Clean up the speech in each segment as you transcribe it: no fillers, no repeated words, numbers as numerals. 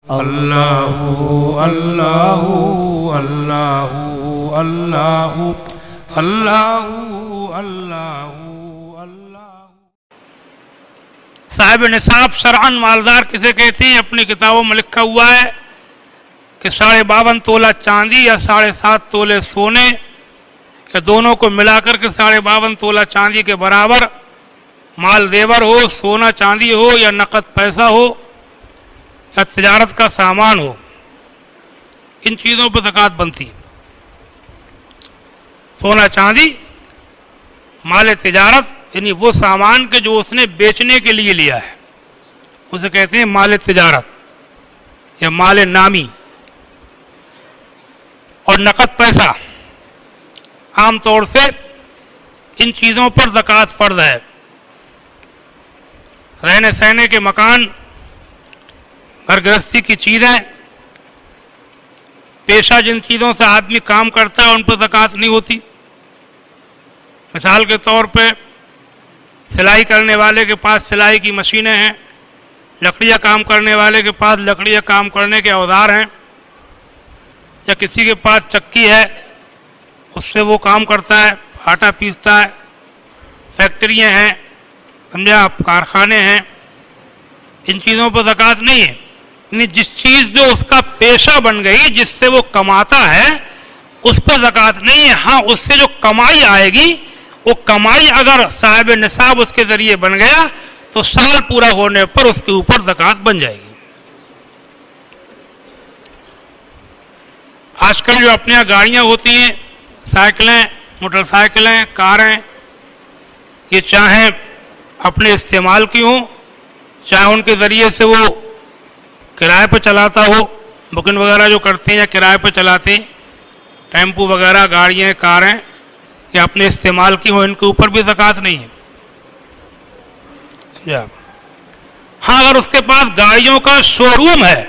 اللہ اللہ اللہ اللہ اللہ اللہ اللہ۔ صاحب نصاب شرعن مالدار کسے کہتے ہیں؟ اپنی کتابوں میں لکھا ہوا ہے کہ 52.5 تولہ چاندی یا 7.5 تولے سونے کہ دونوں کو ملا کر کے 52.5 تولہ چاندی کے برابر مال زیور ہو، سونا چاندی ہو یا نقد پیسہ ہو یا تجارت کا سامان ہو، ان چیزوں پر زکوٰۃ بنتی ہے۔ سونا چاندی مال تجارت یعنی وہ سامان کے جو اس نے بیچنے کے لیے لیا ہے اسے کہتے ہیں مال تجارت یا مال نامی۔ اور نقد پیسہ عام طور سے ان چیزوں پر زکوٰۃ فرض ہے۔ رہنے سہنے کے مکان، گھر گرہستی کی چیزیں، پیشہ جن چیزوں سے آدمی کام کرتا ہے ان پر زکوٰۃ نہیں ہوتی۔ مثال کے طور پہ سلائی کرنے والے کے پاس سلائی کی مشینیں ہیں، لکڑیاں کام کرنے والے کے پاس لکڑیاں کام کرنے کے اوزار ہیں، یا کسی کے پاس چکی ہے اس سے وہ کام کرتا ہے، آٹا پیستا ہے، فیکٹریاں ہیں، سمجھا، کارخانے ہیں، ان چیزوں پر زکوٰۃ نہیں ہے۔ یعنی جس چیز جو اس کا پیشہ بن گئی، جس سے وہ کماتا ہے، اس پر زکوٰۃ نہیں ہے۔ ہاں اس سے جو کمائی آئے گی، وہ کمائی اگر صاحب نصاب اس کے ذریعے بن گیا تو سال پورا ہونے پر اس کے اوپر زکوٰۃ بن جائے گی۔ آج کل جو اپنے یہاں گاڑیاں ہوتی ہیں، سائیکلیں، موٹر سائیکلیں، کاریں، یہ چاہیں اپنے استعمال کی ہوں، چاہے ان کے ذریعے سے وہ کرائے پہ چلاتا ہو، بکنگ وغیرہ جو کرتے ہیں یا کرائے پہ چلاتے ہیں، ٹیمپو وغیرہ، گاڑیاں، کاریں، یا اپنے استعمال کی ہوں، ان کے اوپر بھی زکوٰۃ نہیں ہے۔ ہاں اگر اس کے پاس گاڑیوں کا شو روم ہے،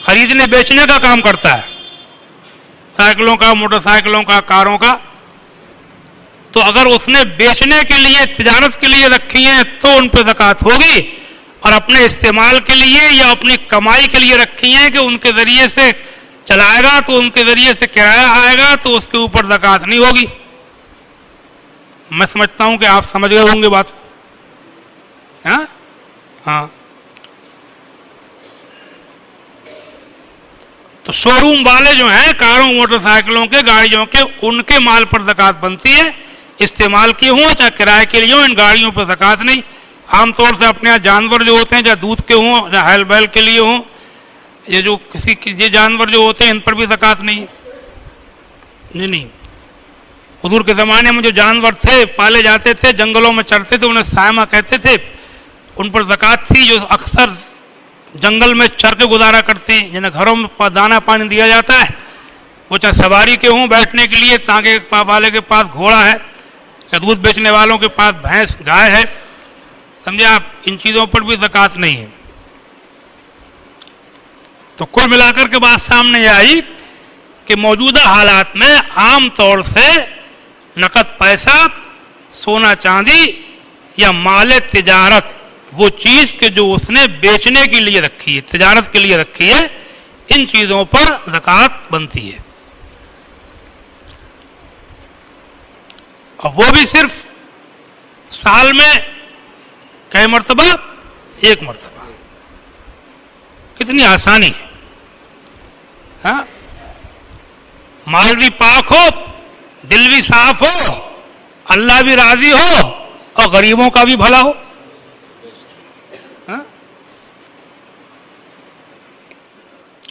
خریدنے بیچنے کا کام کرتا ہے، سائیکلوں کا، موٹر سائیکلوں کا، کاروں کا، تو اگر اس نے بیچنے کے لیے، تجارت کے لیے رکھی ہیں تو ان پہ زکوٰۃ ہوگی، اور اپنے استعمال کے لیے یا اپنی کمائی کے لیے رکھی ہیں کہ ان کے ذریعے سے چلائے گا تو ان کے ذریعے سے کرایہ آئے گا تو اس کے اوپر زکوٰۃ نہیں ہوگی۔ میں سمجھتا ہوں کہ آپ سمجھ گئے ہوں گے بات۔ ہاں تو شو روم والے جو ہیں، کاروں، موٹر سائیکلوں کے، گاڑیوں کے، ان کے مال پر زکوٰۃ بنتی ہے، استعمال کی ہوں چاہے کرائے کے لیے ہوں، ان گاڑیوں پر زکوٰۃ نہیں۔ عام طور سے اپنے یہاں جانور جو ہوتے ہیں، چاہے دودھ کے ہوں چاہے ہیل بیل کے لیے ہوں، یہ جو یہ جانور جو ہوتے ہیں ان پر بھی زکوٰۃ نہیں۔ نہیں، حضور کے زمانے میں جو جانور تھے، پالے جاتے تھے، جنگلوں میں چرتے تھے، انہیں سائمہ کہتے تھے، ان پر زکوٰۃ تھی۔ جو اکثر جنگل میں چر کے گزارا کرتے ہیں، جنہیں گھروں میں دانہ پانی دیا جاتا ہے، وہ چاہے سواری کے ہوں، بیٹھنے کے لیے، تاکہ والے کے پاس گھوڑا ہے یا دودھ بیچنے والوں کے پاس بھینس، گائے ہے، سمجھے آپ، ان چیزوں پر بھی زکوٰۃ نہیں ہے۔ تو کل ملا کر کے بات سامنے یہ آئی کہ موجودہ حالات میں عام طور سے نقد پیسہ، سونا چاندی یا مال تجارت، وہ چیز کہ جو اس نے بیچنے کے لیے رکھی ہے، تجارت کے لیے رکھی ہے، ان چیزوں پر زکوٰۃ بنتی ہے۔ اور وہ بھی صرف سال میں کئی مرتبہ؟ ایک مرتبہ۔ کتنی آسانی ہے۔ ہاں، مال بھی پاک ہو، دل بھی صاف ہو، اللہ بھی راضی ہو، اور غریبوں کا بھی بھلا ہو۔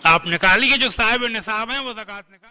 آپ نکالیے، جو صاحب نصاب ہیں وہ زکوٰۃ نکالیے۔